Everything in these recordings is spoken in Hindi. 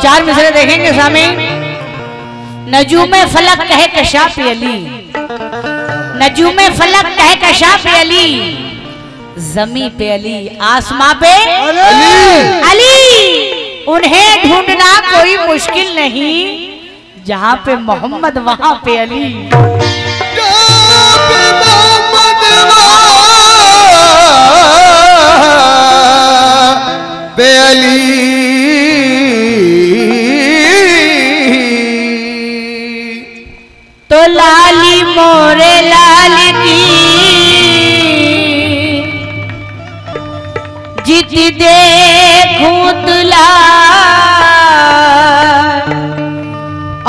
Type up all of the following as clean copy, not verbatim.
चार मिसरे देखेंगे स्वामी। नजूमे फलक कहे कशाफ अली, नजूमे फलक कहे कशाफ अली, जमी पे अली, आसमां पे अली। उन्हें ढूंढना कोई मुश्किल नहीं, जहां पे मोहम्मद वहां पे अली। पे अली तो लाली मोरे लाल की जित देखूं तुला,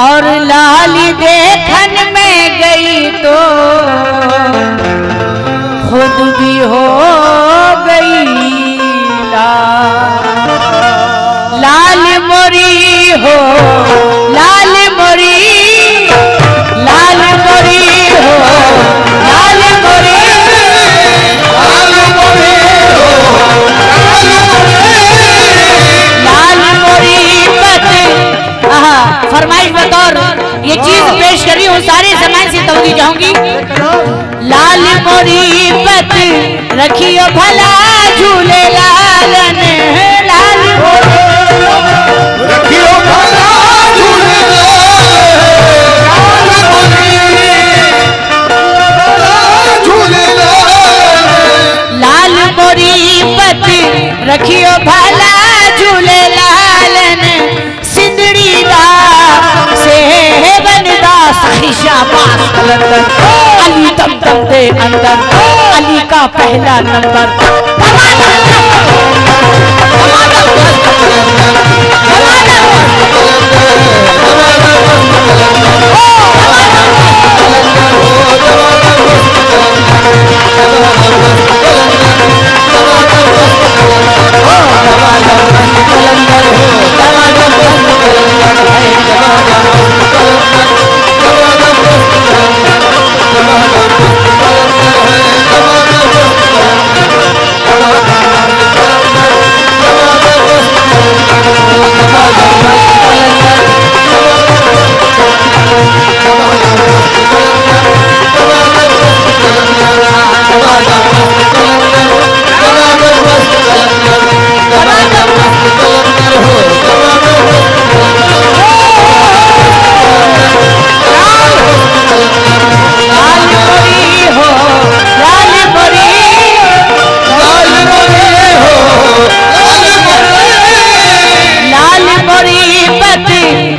और लाली देखन में गई तो खुद भी हो गई लाल मोरी हो, लाल मोरी, लाल मोरी हो, लाल मोरी, लाल मोरी हो, लाल मोरी पत। फरमाइश बतौर ये चीज पेश करी हूँ, सारी जमाइन से तवज्जो जाऊंगी। लाल मोरी पत रखियो भला झूले लालन, लाल रखियो भला झूले लाल मोरी पत रखियो भला झूले लालन, सिंदड़ी दा से बनदा शाबाश कलंदर, अली दम दम दे अंदर, अली का पहला नंबर।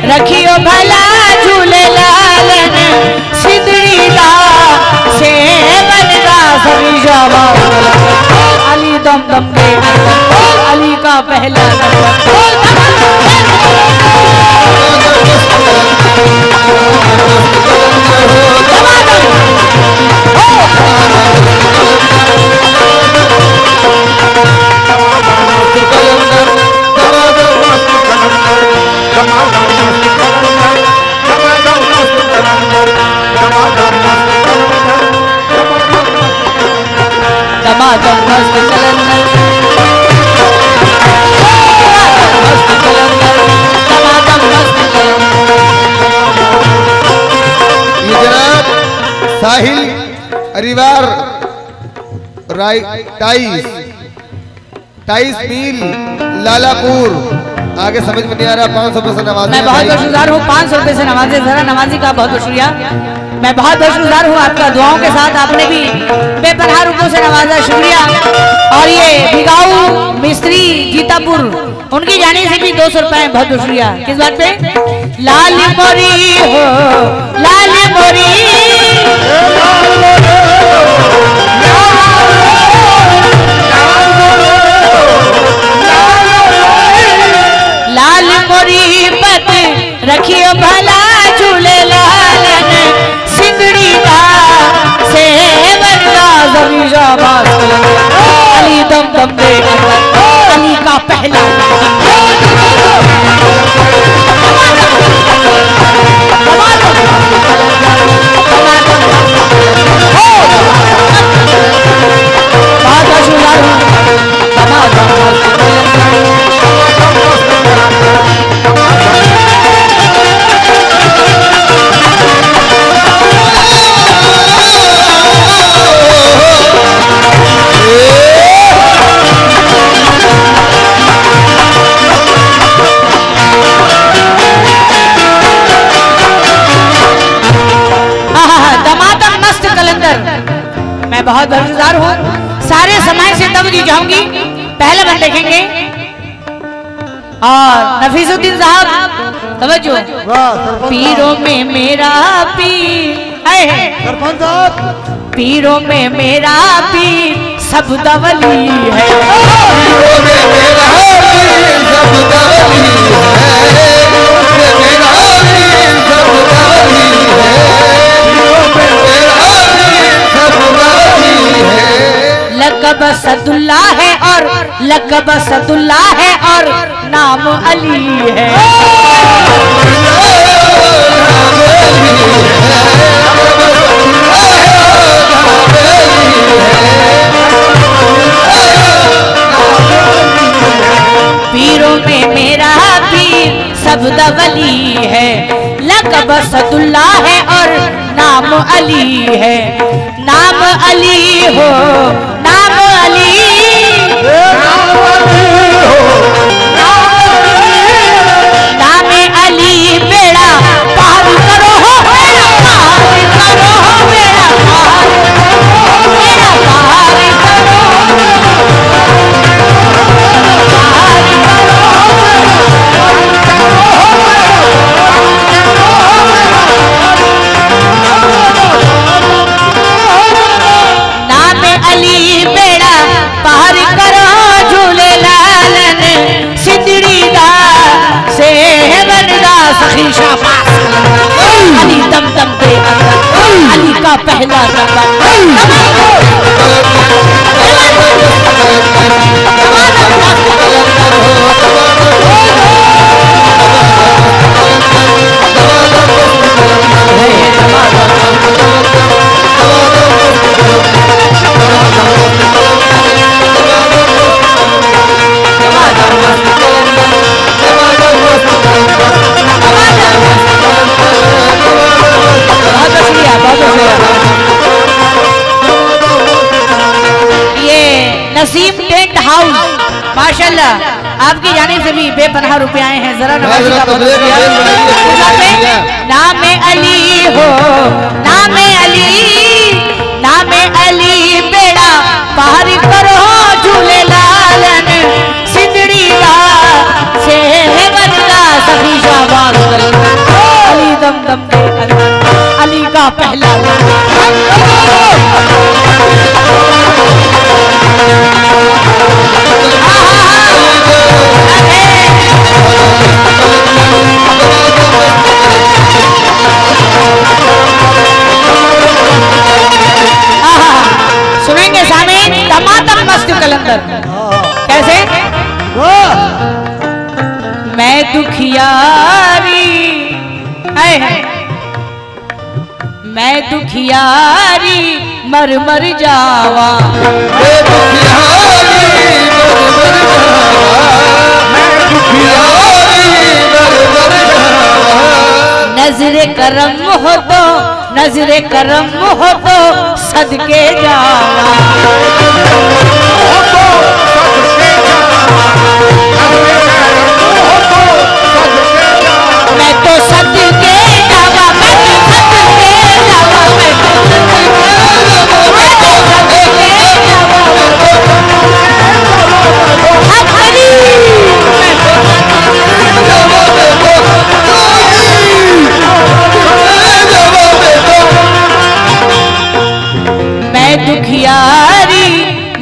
रखियो भला झूले लालन, सिंदड़ी दा से बनदा सभी शाबाश, अली दम दम दे अली का पहला नंबर। साहिल अरिवार टाइस मील लालापुर। आगे समझ में नहीं आ रहा। 500 रुपए से नवाजी। मैं बहुत बहुत शुक्रिया हूँ 500 रुपए से नवाजे। जरा नवाजी का बहुत बहुत शुक्रिया। मैं बहुत बहुत शुक्रिया हूँ आपका, दुआओं के साथ आपने भी बेपनाह रुपयों से नवाजा, शुक्रिया। और ये भिगाऊ मिस्त्री जीतापुर, उनकी जाने से भी 200 रुपए बहुत बहुत शुक्रिया। किस बात पे? लाल मोरी हो, लाल मोरी, लाल मोरी पत रखियो भला झूले लालन, सिंदड़ी दा से बनदा सभी शाबाश, अली दम दम दे अली का पहला। बहुत बहुत बरकरार हूँ। सारे समय से तवज्जो जाऊंगी। पहले बंद देखेंगे और नफीसुद्दीन साहब तवज्जो। पीरों में मेरा पीर है, सरपंच साहब पीरों में मेरा पीर सब दवली है। पीरों में मेरा पीर सब दवली है, मेरा पीर सब दवली है, पीरों में मेरा पीर सब दवली है। लक़ब सदुल्ला है और लक़ब सदुल्ला है और नाम अली है। पीरों में मेरा पीर सब दवली है। लक़ब सदुल्ला है और नाम अली है। नाम अली हो, नाम अली, नाम अली बेड़ा पार करो हो, बेड़ा पार करो हो, बेड़ा पार करो, नाम अली बेड़ा पार करो, झूले लालन सिंदड़ी दा से बनदा सखी शाबाश। अली दम दम दे अंदर, अली का पहला नंबर। नसीम टेंट हाउस माशाल्लाह आपकी जानिब से भी बेपनाह रुपए आए हैं। जरा नवाजी का नाम अली हो, नाम अली, नाम अली बेड़ा पार करो, झूले लालन सिंदड़ी दा से बनदा सखी शाबाश। अली दम दम दे अंदर, अली का पहला सुनेंगे सामीन टमाटर मस्त कलंदर। कैसे? मैं दुखियारी है, मैं दुखियारी मर मर जावा, मैं दुखियारी मर मर जावा, मैं दुखियारी मर मर जावा। नजरे करम हो तो, नजरे करम हो तो सदके जावा, मैं तो सदके जावा, मैं तो सदके जावा, मैं तो सदके जावा, मैं दुखियारी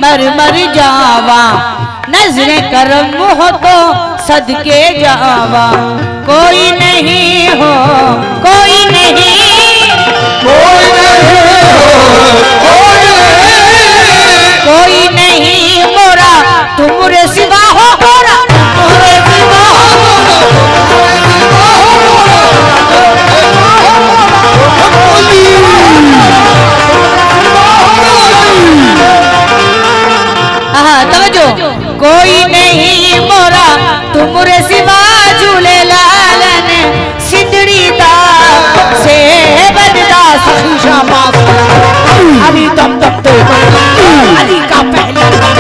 मर मर जावा, नजरे करम हो तो सदके जावा। कोई नहीं हो, कोई नहीं, कोई नहीं हो, कोई नहीं मोरा तुमरे सिवा हो, मोरा तुमरे सिवा हो, तवज्जो। कोई नहीं मोरा तुमरे सिवा, झूले लालन सिंदड़ी दा से बनदा सखी शाबाश। अली दम दम दे, अली का पहला नंबर।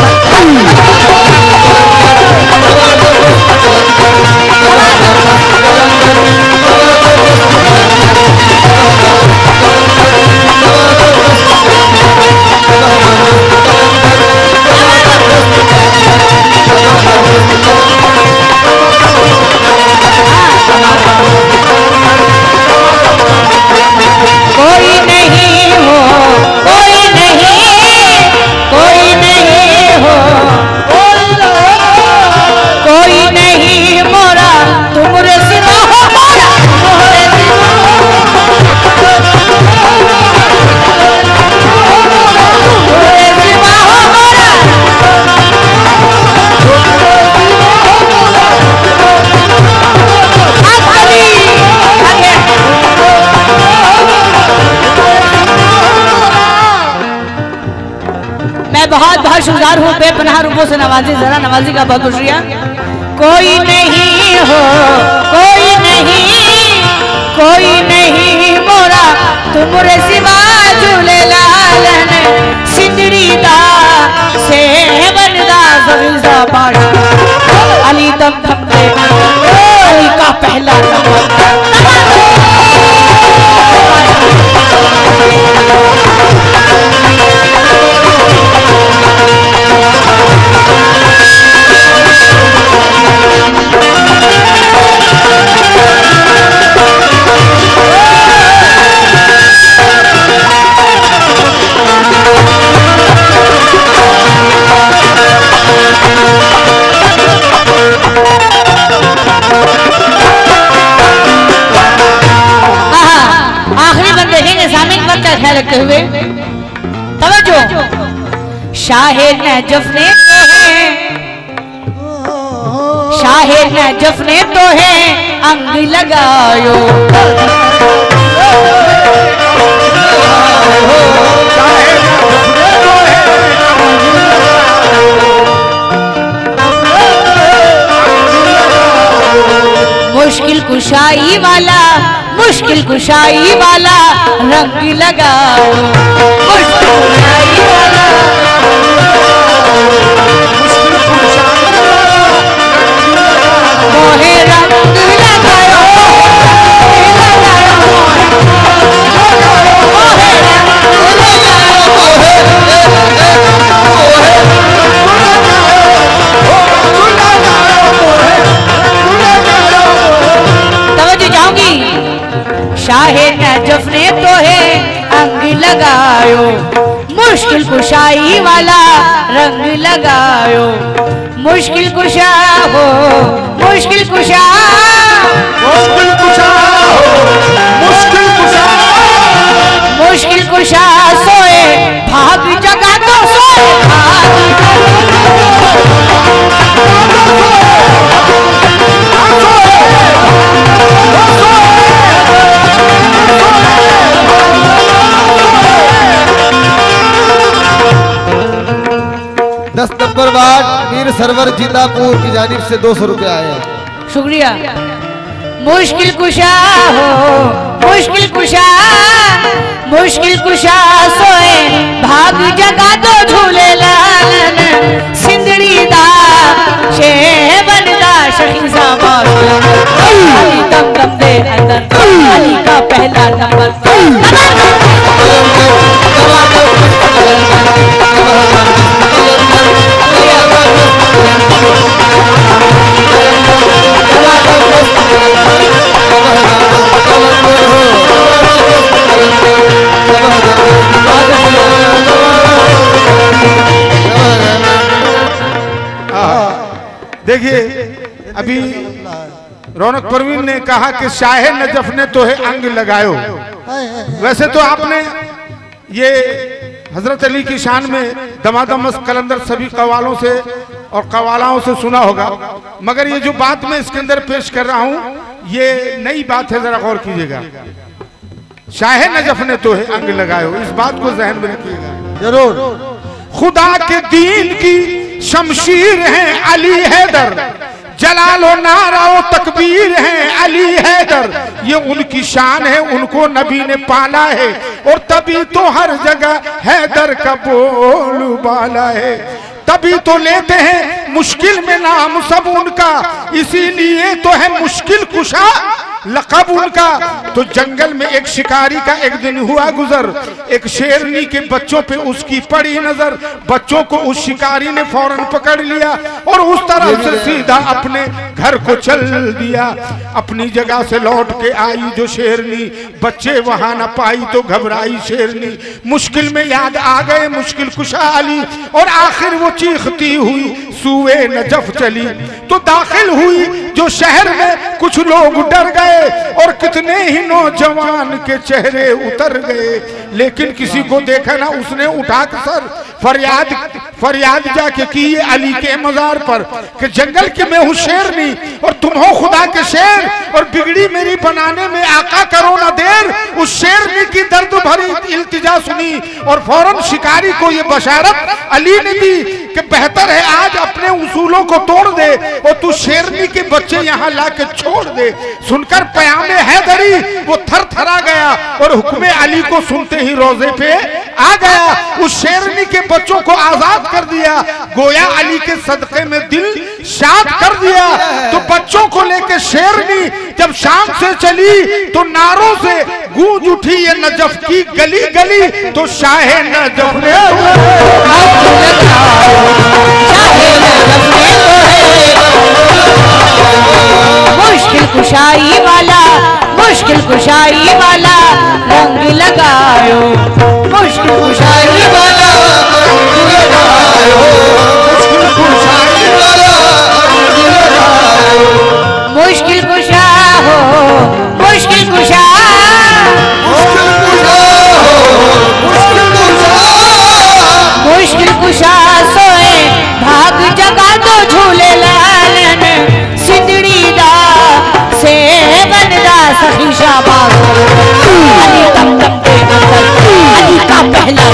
शुक्रगुजार हूँ बेपनाह रूपों से नवाजी, जरा नवाजी का बहुत शुक्रिया। कोई नहीं हो, कोई नहीं मोरा तुमरे सिवा झूले लालन सिंदड़ी दा से बनदा ज़मीज़ा बाड़ा अली दम दम दे अली का पहला नंबर। ख्याल रखते हुए तवज्जो, शाहे नजफ ने तो है, शाहे नजफ ने तो है अंग लगायो। मुश्किल कुशाई वाला, मुश्किल कुशाई वाला रंग लगाओ, मुश्किल कुशाई वाला, मोहे रंग लगाओ, शाहे नजफ ने तो है अंग लगायो, मुश्किल कुशाई वाला रंग लगायो। मुश्किल कुशा हो, मुश्किल कुशा, मुश्किल कुशा हो, मुश्किल कुशा, मुश्किल कुशा सोए भाग जगा तो सोए दस नंबर वार्ड मीर सरवर जिंदापुर की जानिब से 200 रुपया आए हैं। शुक्रिया। मुश्किल कुशा हो, मुश्किल कुशा, मुश्किल कुशा सोए भाग जगा दो झूले लालन सिंदड़ी दा शे बनदा शकीज़ा अली दम दम दे अंदर अली का पहला नंबर। देखिए अभी रौनक परवीन ने कहा कि शाहे नजफ ने तो है अंग लगायो। वैसे तो आपने ये हजरत अली की शान में दमादम कलंदर सभी कवालों से और कवालाओं से सुना होगा, मगर ये जो बात मैं इसके अंदर पेश कर रहा हूँ ये नई बात है, जरा गौर कीजिएगा। शाहे नजफ ने तो है अंग लगायो, इस बात को जहन में रखिएगा जरूर। खुदा के दीन की शमशीर हैं अली हैदर, जलालो नाराओ तकबीर हैं अली हैदर। ये उनकी शान है, उनको नबी ने पाला है और तभी तो हर जगह हैदर का बोलबाला है। तभी तो लेते हैं मुश्किल में नाम सब उनका, इसीलिए तो है मुश्किल कुशा लक़ब उनका। तो जंगल में एक शिकारी का एक दिन हुआ गुजर, एक शेरनी के बच्चों पे उसकी पड़ी नजर। बच्चों को उस शिकारी ने फौरन पकड़ लिया और उस तरफ से सीधा अपने घर को चल दिया। अपनी जगह से लौट के आई जो शेरनी, बच्चे वहां न पाई तो घबराई शेरनी। मुश्किल में याद आ गए मुश्किल कुशा अली और आखिर वो चीखती हुई सूए नजफ चली। तो दाखिल हुई जो शहर में, कुछ लोग डर गए और कितने ही नौजवान के चेहरे उतर गए। लेकिन किसी को देखा ना उसने उठा कर सर फरियाद जाके की ये अली के मजार पर कि जंगल के मैं हूँ शेरनी और तुम हो खुदा के शेर, और बिगड़ी मेरी बनाने में आका करो ना देर। उस शेरनी की दर्द भरी इल्तिजा सुनी और फौरन शिकारी को ये बशारत अली ने दी कि बेहतर है आज अपने उसूलों को तोड़ दे और तू शेरनी के बच्चे यहाँ ला के छोड़ दे। सुनकर पयामे हैदरी वो थर थरा गया और हुक्मे अली को सुनते ही रोजे पे आ गया। उस शेरनी के बच्चों को आजाद कर दिया, गोया अली के सदके में दिल शाद कर दिया। तो बच्चों को लेकर शेरनी जब शाम से चली तो नारों से गूंज उठी ये नजफ की गली गली। तो शाहे नजफ ने मुश्किल कुशाई वाला, मुश्किल कुशाई वाला रंग लगायो, मुश्किल कुशाई वाला रंग लगायो, मुश्किल कुशाई वाला रंग लगायो। मुश्किल कुशा हो, मुश्किल कुशा, मुश्किल कुशा हो, मुश्किल कुशा, मुश्किल कुशा सोए भाग जगा दो झूले लालन सिंदड़ी दा से बनदा सखी शाबाश। अली दम दम दे अली का पहला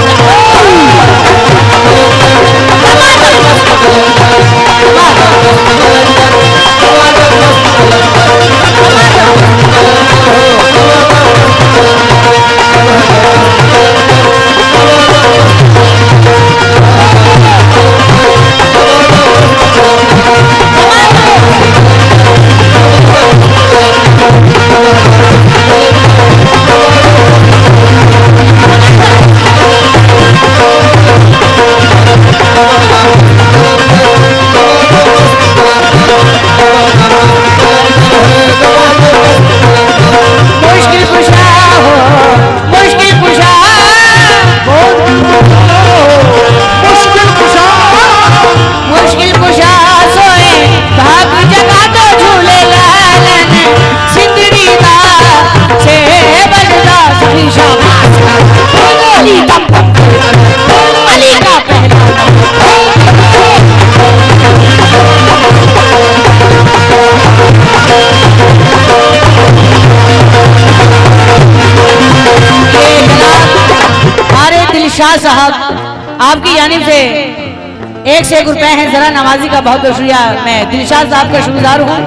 शाह साहब आपकी जानिब से 1 से 1 रुपए है। जरा नवाजी का बहुत बहुत शुक्रिया। मैं दिलशाद साहब का शुक्रगुजार हूँ।